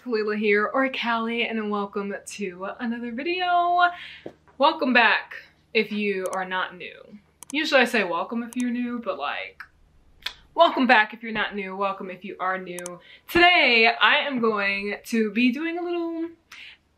Kalila here, or Callie, and welcome to another video. Welcome back if you are not new. Usually I say welcome if you're new, but like, welcome back if you're not new, welcome if you are new. Today I am going to be doing a little,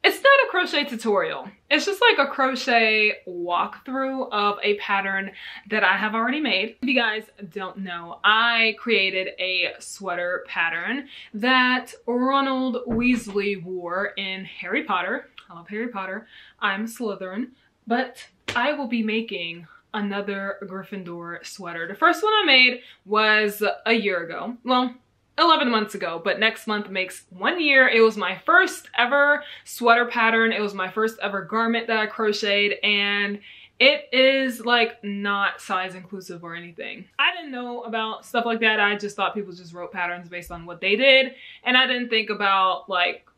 it's not a crochet tutorial. It's just like a crochet walkthrough of a pattern that I have already made. If you guys don't know, I created a sweater pattern that Ronald Weasley wore in Harry Potter. I love Harry Potter. I'm Slytherin, but I will be making another Gryffindor sweater. The first one I made was a year ago. Well, 11 months ago, but next month makes 1 year. It was my first ever sweater pattern. It was my first ever garment that I crocheted, and it is like not size inclusive or anything. I didn't know about stuff like that. I just thought people just wrote patterns based on what they did, and I didn't think about like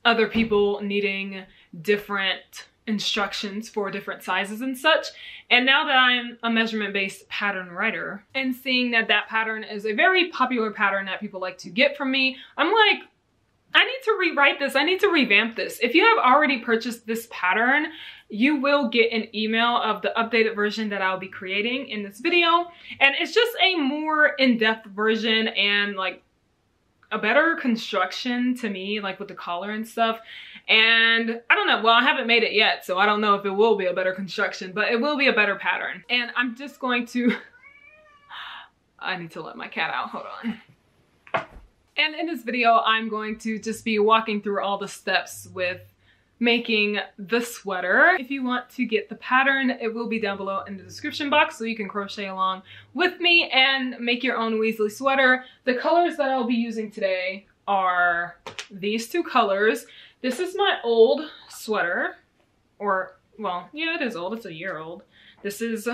other people needing different instructions for different sizes and such. And now that I'm a measurement-based pattern writer and seeing that that pattern is a very popular pattern that people like to get from me, I'm like, I need to rewrite this. I need to revamp this. If you have already purchased this pattern, you will get an email of the updated version that I'll be creating in this video. And it's just a more in-depth version and like a better construction to me, like with the collar and stuff. And I don't know, well, I haven't made it yet, so I don't know if it will be a better construction, but it will be a better pattern. And I'm just going to, I need to let my cat out, hold on. And in this video, I'm going to just be walking through all the steps with making the sweater. If you want to get the pattern, it will be down below in the description box so you can crochet along with me and make your own Weasley sweater. The colors that I'll be using today are these two colors. This is my old sweater, or well, yeah, it is old, it's a year old. This is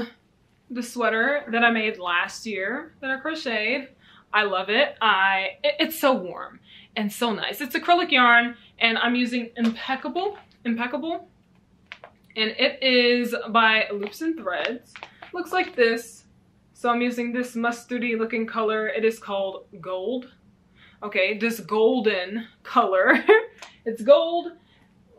the sweater that I made last year that I crocheted. I love it. It's so warm and so nice. It's acrylic yarn, and I'm using Impeccable, and it is by Loops and Threads. Looks like this. So I'm using this mustardy looking color. It is called Gold. Okay, this golden color. It's gold.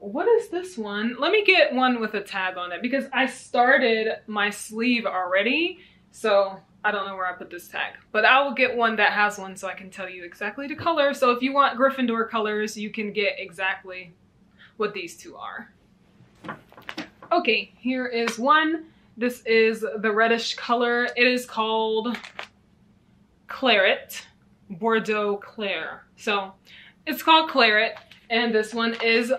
What is this one? Let me get one with a tag on it because I started my sleeve already, so I don't know where I put this tag, but I will get one that has one so I can tell you exactly the color. So if you want Gryffindor colors, you can get exactly what these two are. Okay, here is one. This is the reddish color. It is called Claret, Bordeaux Clair. So it's called Claret, and this one is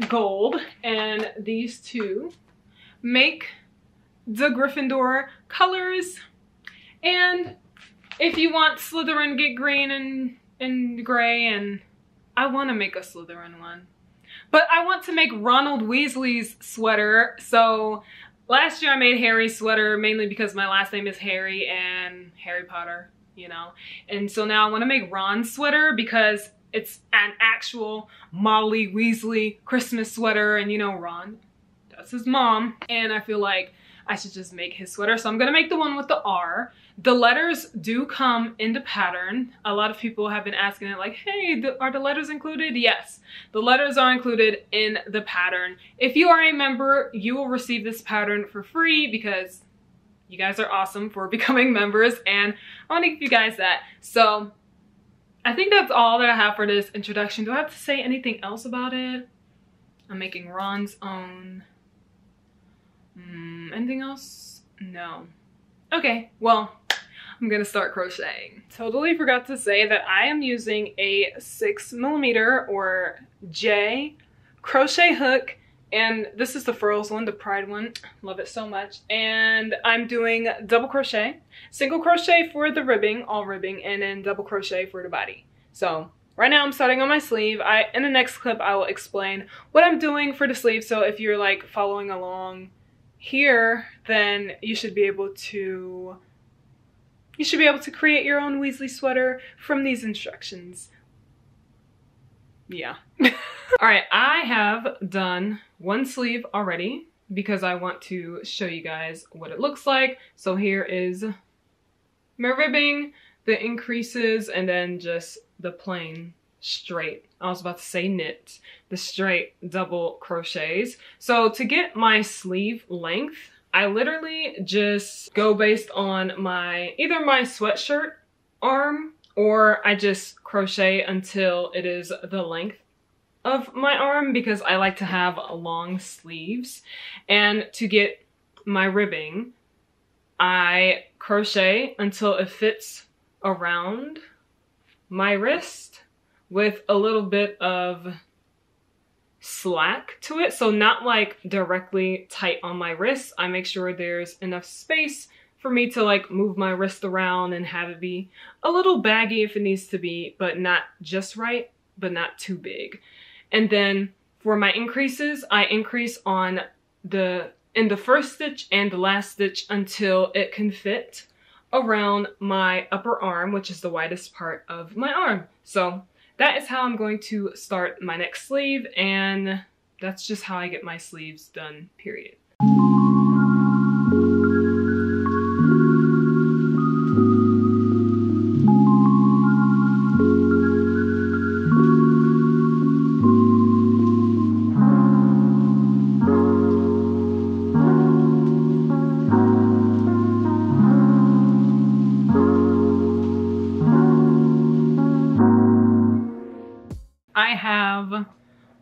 gold, and these two make the Gryffindor colors. And if you want Slytherin, get green and gray, and I want to make a Slytherin one. But I want to make Ronald Weasley's sweater, so last year I made Harry's sweater mainly because my last name is Harry and Harry Potter, you know. And so now I want to make Ron's sweater because it's an actual Molly Weasley Christmas sweater, and you know Ron, that's his mom. And I feel like I should just make his sweater, so I'm gonna make the one with the R. The letters do come in the pattern. A lot of people have been asking it like, hey, are the letters included? Yes, the letters are included in the pattern. If you are a member, you will receive this pattern for free because you guys are awesome for becoming members, and I want to give you guys that. So I think that's all that I have for this introduction. Do I have to say anything else about it? I'm making Ron's own. Anything else? No. Okay, well, I'm gonna start crocheting. Totally forgot to say that I am using a 6mm or J crochet hook, and this is the Furls one, the Pride one. Love it so much. And I'm doing double crochet, single crochet for the ribbing, all ribbing, and then double crochet for the body. So right now I'm starting on my sleeve. In the next clip I will explain what I'm doing for the sleeve, so if you're like following along here, then you should be able to create your own Weasley sweater from these instructions. Yeah. All right, I have done one sleeve already because I want to show you guys what it looks like. So here is my ribbing, the increases, and then just the plain straight, I was about to say knit, the straight double crochets. So to get my sleeve length, I literally just go based on either my sweatshirt arm, or I just crochet until it is the length of my arm, because I like to have long sleeves. And to get my ribbing, I crochet until it fits around my wrist with a little bit of slack to it. So not like directly tight on my wrist. I make sure there's enough space for me to like move my wrist around and have it be a little baggy if it needs to be, but not just right, but not too big. And then for my increases, I increase in the first stitch and the last stitch until it can fit around my upper arm, which is the widest part of my arm. So that is how I'm going to start my next sleeve, and that's just how I get my sleeves done, period. I have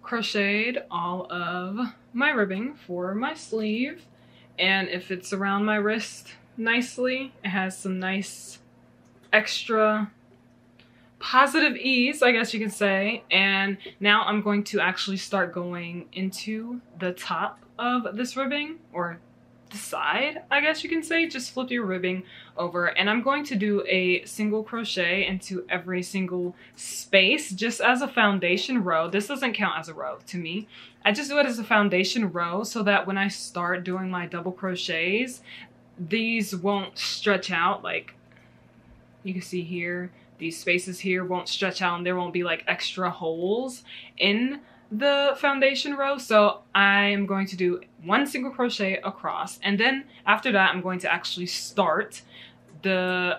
crocheted all of my ribbing for my sleeve, and it fits around my wrist nicely. It has some nice extra positive ease, I guess you could say. And now I'm going to actually start going into the top of this ribbing, or the side, I guess you can say. Just flip your ribbing over, and I'm going to do a single crochet into every single space just as a foundation row. This doesn't count as a row to me. I just do it as a foundation row so that when I start doing my double crochets, these won't stretch out. Like you can see here, these spaces here won't stretch out, and there won't be like extra holes in the foundation row. So I am going to do one single crochet across, and then after that I'm going to actually start row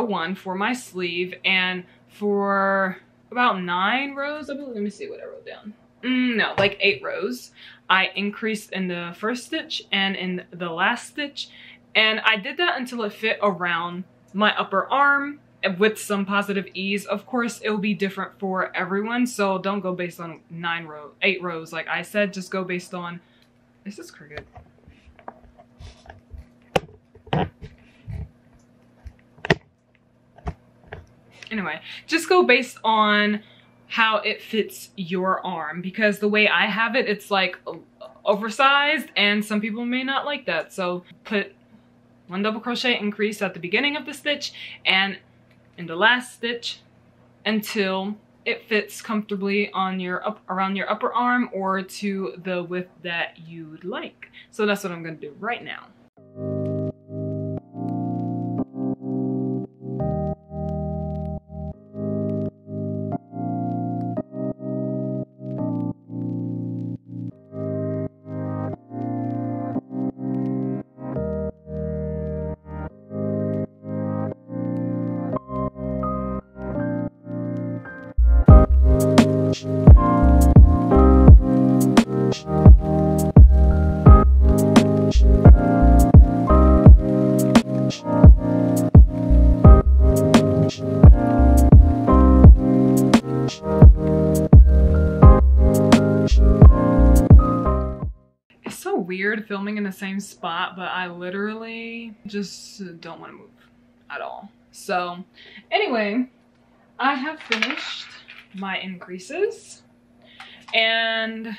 1 for my sleeve. And for about 9 rows, I believe, let me see what I wrote down. No, like 8 rows, I increased in the first stitch and in the last stitch, and I did that until it fit around my upper arm with some positive ease. Of course, it will be different for everyone, so don't go based on 8 rows like I said. Just go based on, this is crooked. Anyway, just go based on how it fits your arm, because the way I have it, it's like oversized, and some people may not like that. So put 1 double crochet increase at the beginning of the stitch and in the last stitch until it fits comfortably on around your upper arm, or to the width that you'd like. So that's what I'm going to do right now. Weird filming in the same spot, but I literally just don't want to move at all. So anyway, I have finished my increases, and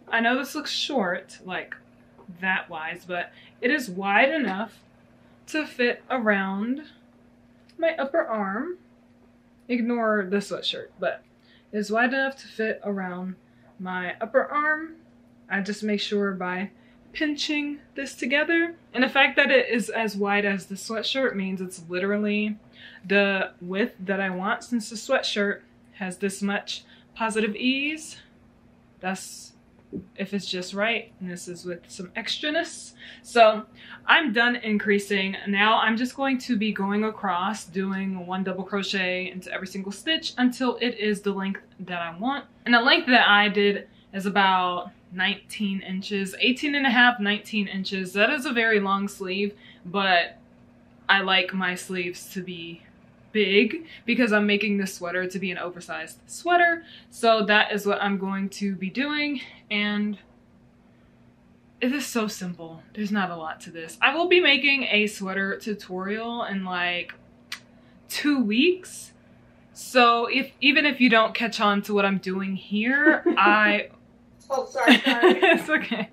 I know this looks short, like that wise, but it is wide enough to fit around my upper arm. Ignore the sweatshirt, but it's wide enough to fit around my upper arm. I just make sure by pinching this together. And the fact that it is as wide as the sweatshirt means it's literally the width that I want. Since the sweatshirt has this much positive ease, that's if it's just right, and this is with some extraness. So I'm done increasing. Now I'm just going to be going across, doing 1 double crochet into every single stitch until it is the length that I want. And the length that I did is about 19 inches, 18 and a half, 19 inches. That is a very long sleeve, but I like my sleeves to be big because I'm making this sweater to be an oversized sweater. So that is what I'm going to be doing, and it is so simple. There's not a lot to this. I will be making a sweater tutorial in like 2 weeks. So even if you don't catch on to what I'm doing here, oh, sorry. It's okay.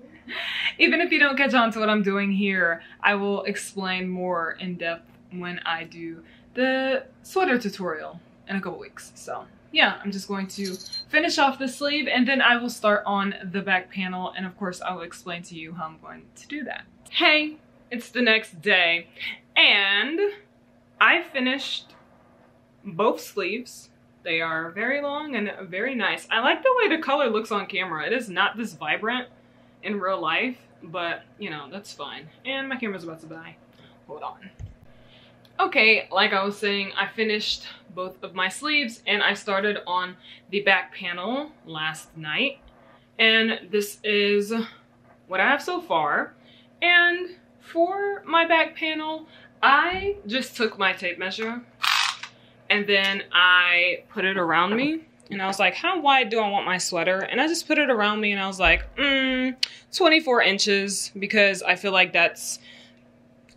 Even if you don't catch on to what I'm doing here, I will explain more in depth when I do the sweater tutorial in a couple weeks. So yeah, I'm just going to finish off the sleeve, and then I will start on the back panel, and of course I will explain to you how I'm going to do that. Hey, it's the next day, and I finished both sleeves. They are very long and very nice. I like the way the color looks on camera. It is not this vibrant in real life, but you know, that's fine. And my camera's about to die. Hold on. Okay, like I was saying, I finished both of my sleeves, and I started on the back panel last night. And this is what I have so far. And for my back panel, I just took my tape measure and then I put it around me. And I was like, how wide do I want my sweater? And I just put it around me, and I was like, 24 inches, because I feel like that's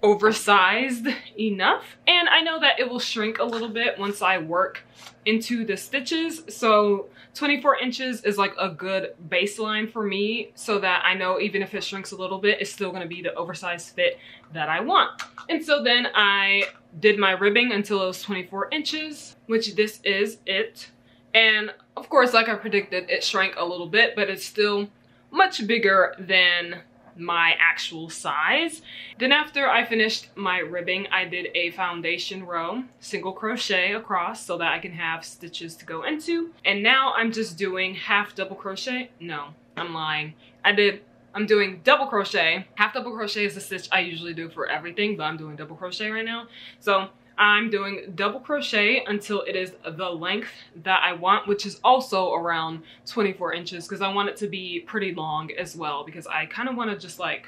oversized enough. And I know that it will shrink a little bit once I work into the stitches. So 24 inches is like a good baseline for me, so that I know even if it shrinks a little bit, it's still gonna be the oversized fit that I want. And so then I did my ribbing until it was 24 inches, which this is it. And of course, like I predicted, it shrank a little bit, but it's still much bigger than my actual size. Then after I finished my ribbing, I did a foundation row, single crochet across so that I can have stitches to go into. And now I'm just doing half double crochet. No, I'm lying. I'm doing double crochet. Half double crochet is the stitch I usually do for everything, but I'm doing double crochet right now. So I'm doing double crochet until it is the length that I want, which is also around 24 inches, because I want it to be pretty long as well, because I kind of want to just like,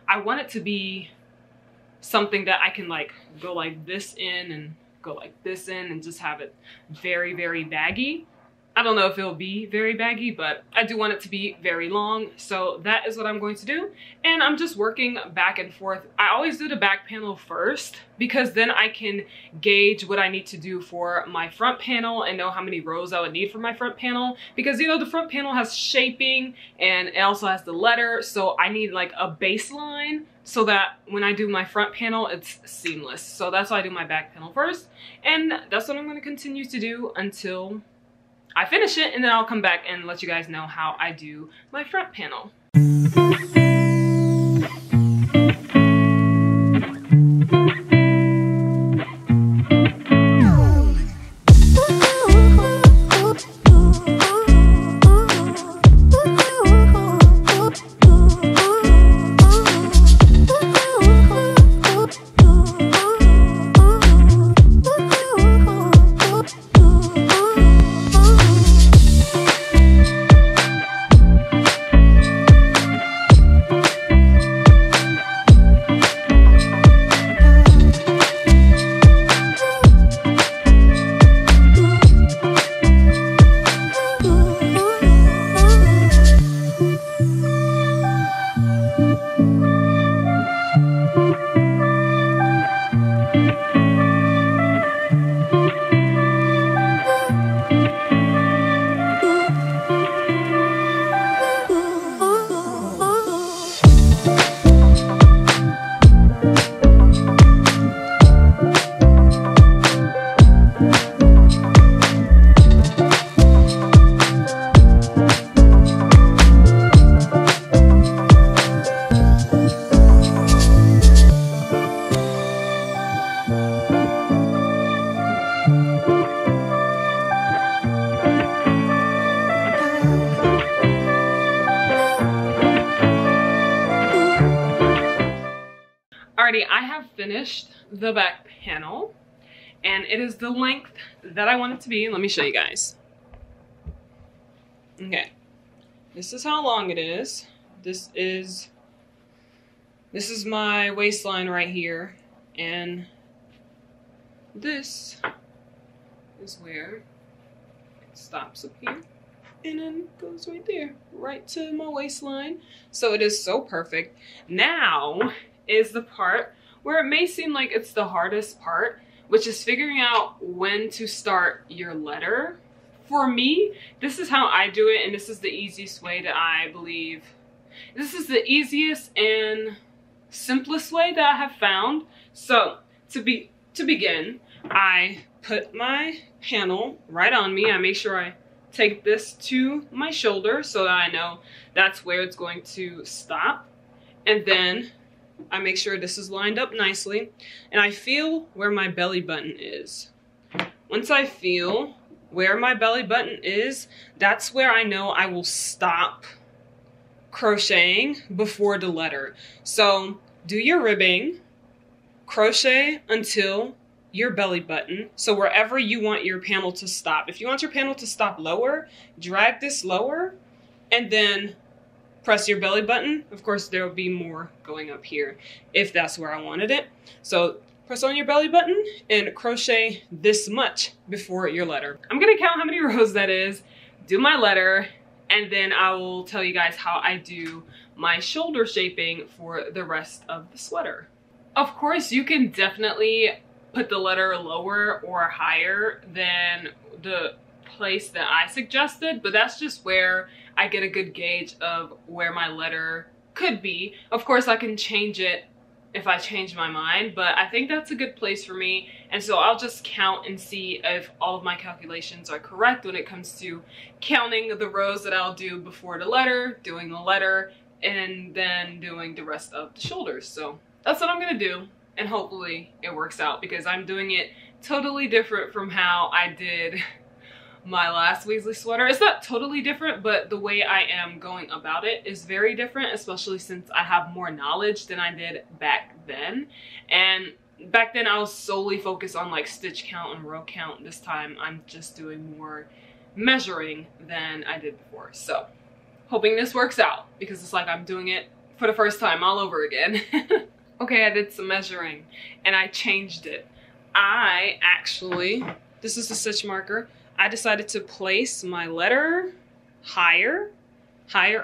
I want it to be something that I can like go like this in and go like this in and just have it very, very baggy. I don't know if it'll be very baggy, but I do want it to be very long. So that is what I'm going to do. And I'm just working back and forth. I always do the back panel first, because then I can gauge what I need to do for my front panel and know how many rows I would need for my front panel. Because, you know, the front panel has shaping and it also has the letter. So I need like a baseline so that when I do my front panel, it's seamless. So that's why I do my back panel first. And that's what I'm going to continue to do until I finish it, and then I'll come back and let you guys know how I do my front panel. Alrighty, I have finished the back panel and it is the length that I want it to be. Let me show you guys. Okay, this is how long it is. This is my waistline right here, and this is where it stops up here and then goes right there, right to my waistline. So it is so perfect. Now is the part where it may seem like it's the hardest part, which is figuring out when to start your letter. For me, this is how I do it, and this is the easiest way that I believe. This is the easiest and simplest way that I have found. So to begin, I put my panel right on me. I make sure I take this to my shoulder so that I know that's where it's going to stop. And then I make sure this is lined up nicely, and I feel where my belly button is. Once I feel where my belly button is, that's where I know I will stop crocheting before the letter. So do your ribbing, crochet until your belly button, so wherever you want your panel to stop. If you want your panel to stop lower, drag this lower and then press your belly button. Of course, there will be more going up here if that's where I wanted it. So press on your belly button and crochet this much before your letter. I'm gonna count how many rows that is, do my letter, and then I will tell you guys how I do my shoulder shaping for the rest of the sweater. Of course, you can definitely put the letter lower or higher than the place that I suggested, but that's just where I get a good gauge of where my letter could be. Of course, I can change it if I change my mind, but I think that's a good place for me. And so I'll just count and see if all of my calculations are correct when it comes to counting the rows that I'll do before the letter, doing the letter, and then doing the rest of the shoulders. So that's what I'm gonna do, and hopefully it works out, because I'm doing it totally different from how I did my last Weasley sweater. It's not totally different, but the way I am going about it is very different, especially since I have more knowledge than I did back then. And back then I was solely focused on like stitch count and row count. This time I'm just doing more measuring than I did before. So hoping this works out, because it's like I'm doing it for the first time all over again. Okay, I did some measuring and I changed it. This is the stitch marker. I decided to place my letter higher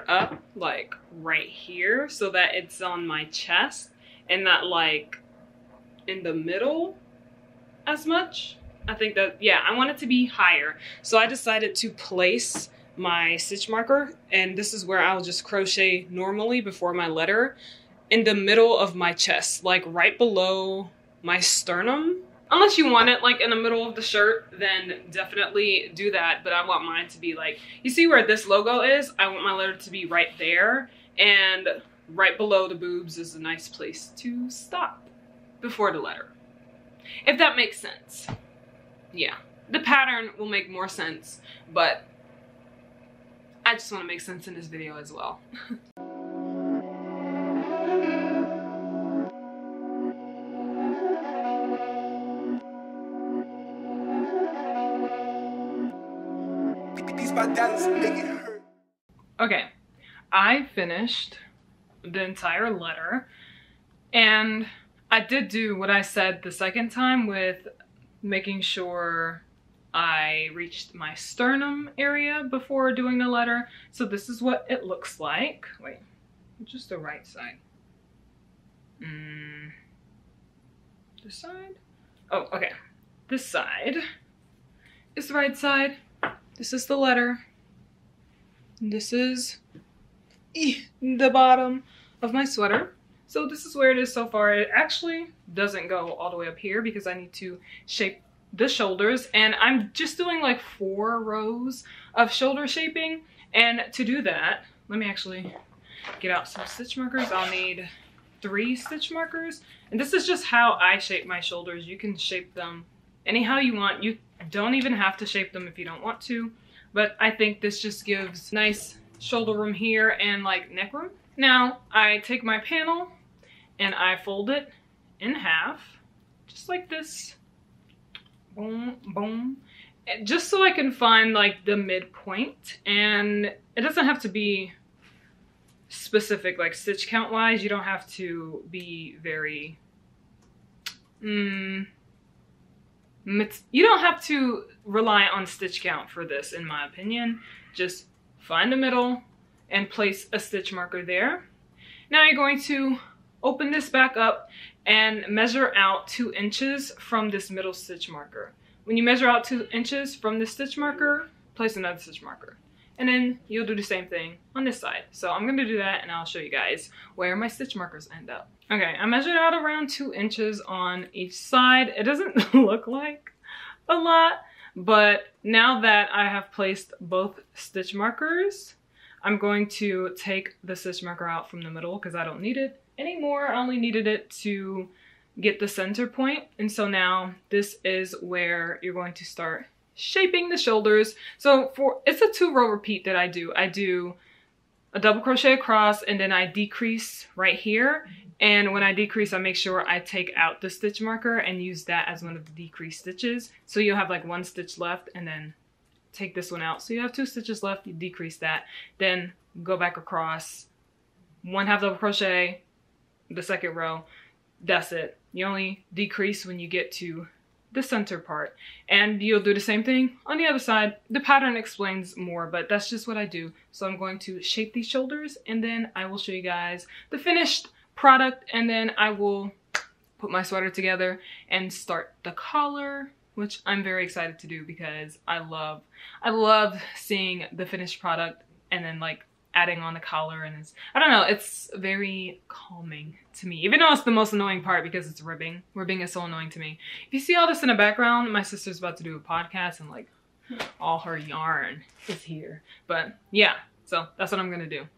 up, like right here, so that it's on my chest and not like in the middle as much. I think that, yeah, I want it to be higher. So I decided to place my stitch marker, and this is where I'll just crochet normally before my letter, in the middle of my chest, like right below my sternum. Unless you want it like in the middle of the shirt, then definitely do that. But I want mine to be like, you see where this logo is? I want my letter to be right there, and right below the boobs is a nice place to stop before the letter. If that makes sense. Yeah, the pattern will make more sense, but I just want to make sense in this video as well. Okay, I finished the entire letter, and I did do what I said the second time with making sure I reached my sternum area before doing the letter. So this is what it looks like. Wait, just the right side. This side? Oh, okay. This side is the right side. This is the letter. This is the bottom of my sweater. So this is where it is so far. It actually doesn't go all the way up here because I need to shape the shoulders, and I'm just doing like 4 rows of shoulder shaping. And to do that, let me actually get out some stitch markers. I'll need 3 stitch markers, and this is just how I shape my shoulders. You can shape them anyhow you want. You don't even have to shape them if you don't want to, but I think this just gives nice shoulder room here and like neck room. Now I take my panel and I fold it in half, just like this. Boom, boom. Just so I can find like the midpoint, and it doesn't have to be specific like stitch count wise. You don't have to be very you don't have to rely on stitch count for this, in my opinion. Just find the middle and place a stitch marker there. Now you're going to open this back up and measure out 2 inches from this middle stitch marker. When you measure out 2 inches from the stitch marker, place another stitch marker. And then you'll do the same thing on this side. So I'm gonna do that and I'll show you guys where my stitch markers end up. Okay, I measured out around 2 inches on each side. It doesn't look like a lot, but now that I have placed both stitch markers, I'm going to take the stitch marker out from the middle because I don't need it anymore. I only needed it to get the center point. And so now this is where you're going to start shaping the shoulders. So it's a 2-row repeat that I do. I do a double crochet across and then I decrease right here. And when I decrease, I make sure I take out the stitch marker and use that as one of the decrease stitches. So you'll have like 1 stitch left and then take this one out. So you have 2 stitches left, you decrease that, then go back across, 1/2 double crochet, the 2nd row. That's it. You only decrease when you get to the center part, and you'll do the same thing on the other side. The pattern explains more, but that's just what I do. So I'm going to shape these shoulders and then I will show you guys the finished product, and then I will put my sweater together and start the collar, which I'm very excited to do because I love seeing the finished product and then like adding on the collar, and I don't know, it's very calming to me, even though it's the most annoying part because it's ribbing. Ribbing is so annoying to me. If you see all this in the background, my sister's about to do a podcast and like all her yarn is here. But yeah, so that's what I'm gonna do.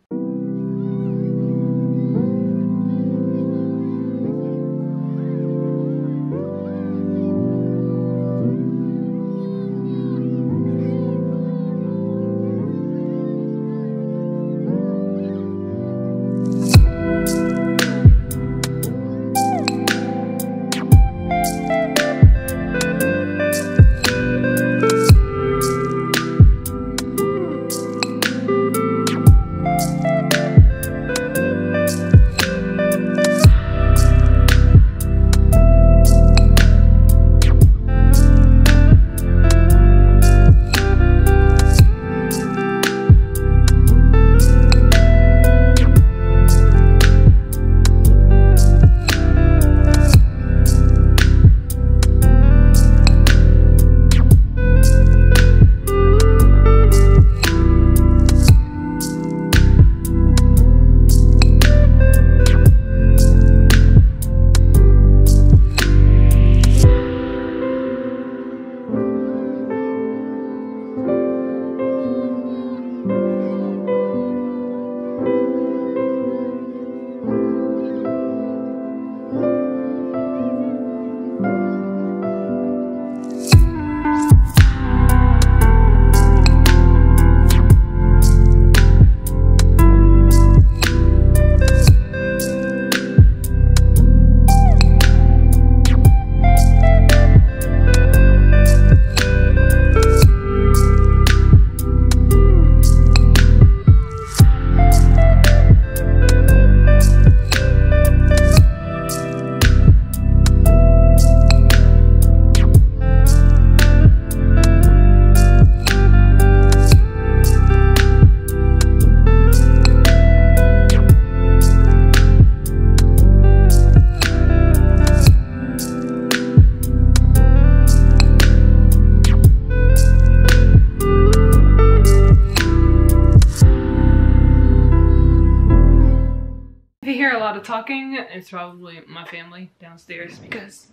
Talking, it's probably my family downstairs because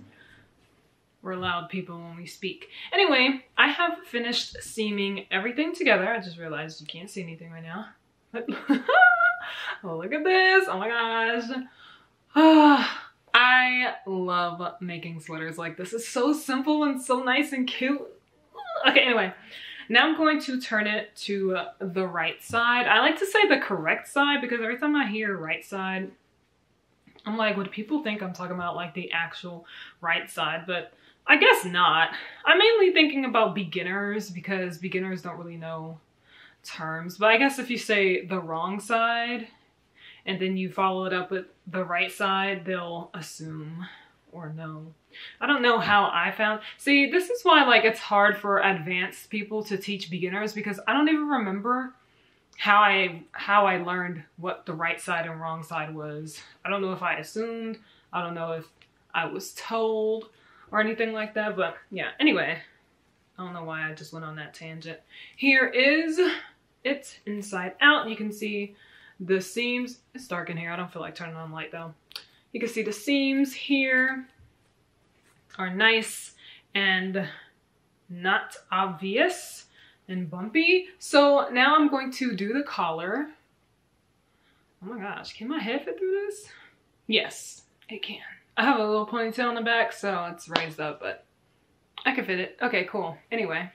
we're loud people when we speak. Anyway, I have finished seaming everything together. I just realized you can't see anything right now. Oh, look at this. Oh my gosh. I love making sweaters like this. It's so simple and so nice and cute. Okay, anyway. Now I'm going to turn it to the right side. I like to say the correct side because every time I hear right side, I'm like, would people think I'm talking about like the actual right side? But I guess not. I'm mainly thinking about beginners because beginners don't really know terms. But I guess if you say the wrong side and then you follow it up with the right side, they'll assume or know. I don't know how I found. See, this is why like it's hard for advanced people to teach beginners, because I don't even remember how I learned what the right side and wrong side was. I don't know if I assumed. I don't know if I was told or anything like that. But yeah, anyway, I don't know why I just went on that tangent. Here is it inside out. You can see the seams. It's dark in here. I don't feel like turning on the light though. You can see the seams here are nice and not obvious and bumpy. So now I'm going to do the collar. Oh my gosh, can my head fit through this? Yes, it can. I have a little ponytail in the back, so it's raised up, but I can fit it. Okay, cool. Anyway.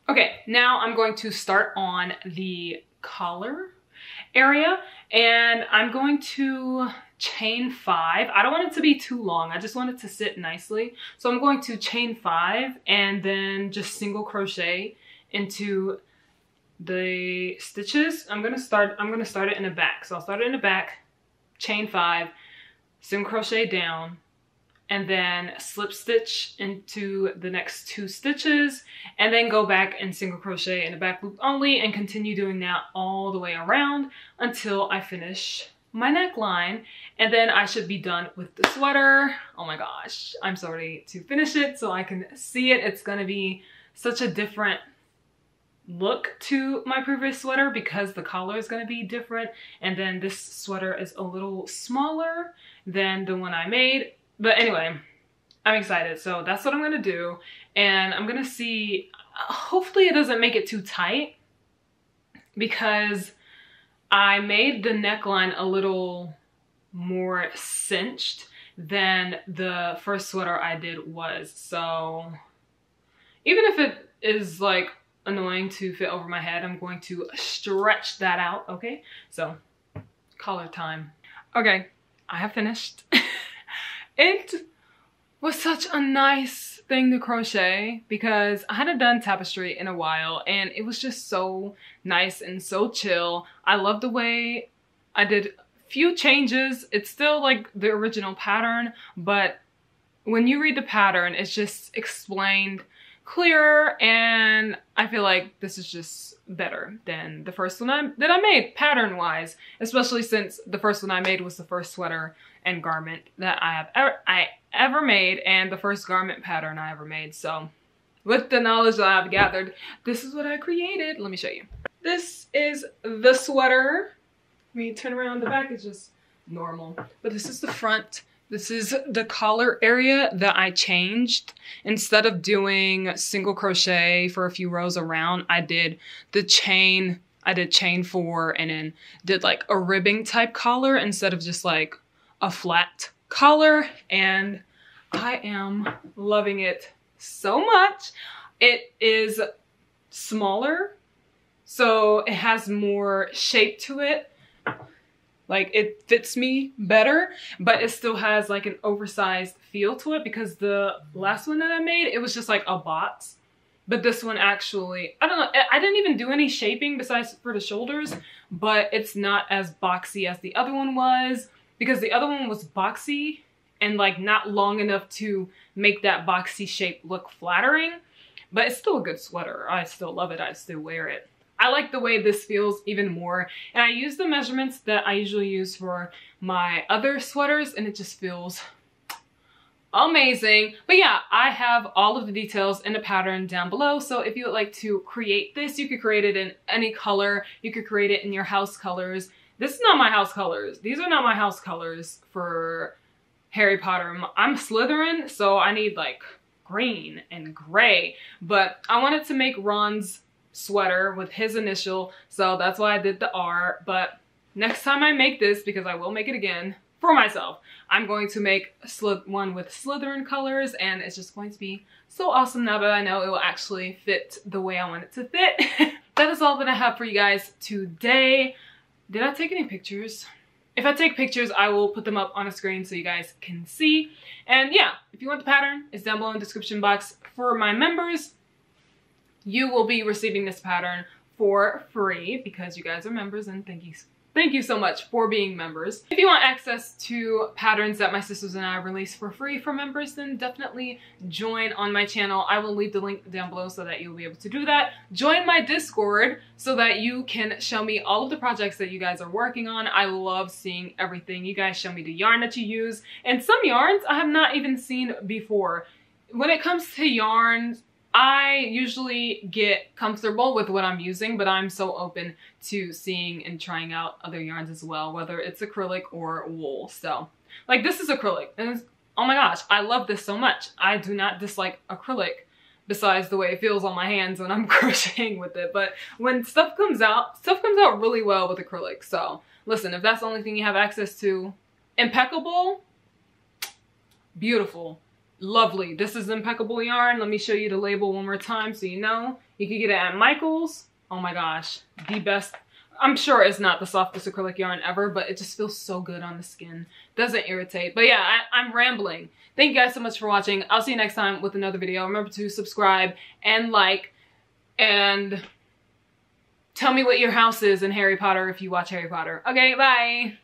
Okay, now I'm going to start on the collar area, and I'm going to chain 5. I don't want it to be too long. I just want it to sit nicely. So I'm going to chain 5 and then just single crochet into the stitches. I'm gonna start it in the back. So I'll start it in the back, chain 5, single crochet down, and then slip stitch into the next 2 stitches, and then go back and single crochet in the back loop only, and continue doing that all the way around until I finish my neckline, and then I should be done with the sweater. Oh my gosh, I'm so ready to finish it so I can see it. It's gonna be such a different look to my previous sweater because the collar is going to be different, and then this sweater is a little smaller than the one I made. But anyway, I'm excited. So that's what I'm going to do, and I'm going to see, hopefully it doesn't make it too tight, because I made the neckline a little more cinched than the first sweater I did was. So even if it is like annoying to fit over my head, I'm going to stretch that out. Okay, so collar time. Okay, I have finished. It was such a nice thing to crochet because I hadn't done tapestry in a while, and it was just so nice and so chill. I love the way I did few changes. It's still like the original pattern, but when you read the pattern, it's just explained clearer, and I feel like this is just better than the first one that I made pattern wise, especially since the first one I made was the first sweater and garment that I ever made, and the first garment pattern I ever made. So with the knowledge that I've gathered, this is what I created. Let me show you. This is the sweater. Let me turn around. The back is just normal, but this is the front. This is the collar area that I changed. Instead of doing single crochet for a few rows around, I did chain 4 and then did like a ribbing type collar instead of just like a flat collar, and I am loving it so much. It is smaller, so it has more shape to it. Like, it fits me better, but it still has like an oversized feel to it, because the last one that I made, it was just like a box. But this one actually, I don't know, I didn't even do any shaping besides for the shoulders, but it's not as boxy as the other one was, because the other one was boxy and like not long enough to make that boxy shape look flattering. But it's still a good sweater. I still love it. I still wear it. I like the way this feels even more, and I use the measurements that I usually use for my other sweaters, and it just feels amazing. But yeah, I have all of the details in the pattern down below, so if you would like to create this, you could create it in any color. You could create it in your house colors. This is not my house colors. These are not my house colors for Harry Potter. I'm Slytherin, so I need like green and gray, but I wanted to make Ron's sweater with his initial, so that's why I did the R. But next time I make this, because I will make it again for myself, I'm going to make one with Slytherin colors, and it's just going to be so awesome now that I know it will actually fit the way I want it to fit. That is all that I have for you guys today. Did I take any pictures? if I take pictures, I will put them up on a screen so you guys can see. And yeah, if you want the pattern, it's down below in the description box. For my members, you will be receiving this pattern for free because you guys are members, and thank you so much for being members. If you want access to patterns that my sisters and I release for free for members, then definitely join on my channel. I will leave the link down below so that you'll be able to do that. Join my Discord so that you can show me all of the projects that you guys are working on. I love seeing everything. You guys show me the yarn that you use, and some yarns I have not even seen before. When it comes to yarns, I usually get comfortable with what I'm using, but I'm so open to seeing and trying out other yarns as well, whether it's acrylic or wool. So, like, this is acrylic, and oh my gosh, I love this so much. I do not dislike acrylic besides the way it feels on my hands when I'm crocheting with it. But when stuff comes out really well with acrylic. So, listen, if that's the only thing you have access to, impeccable, beautiful. Lovely. This is impeccable yarn. Let me show you the label one more time so you know. You can get it at Michael's. Oh my gosh, the best. I'm sure it's not the softest acrylic yarn ever, but it just feels so good on the skin. Doesn't irritate. But yeah, I'm rambling. Thank you guys so much for watching. I'll see you next time with another video. Remember to subscribe and like, and tell me what your house is in Harry Potter if you watch Harry Potter. Okay, bye.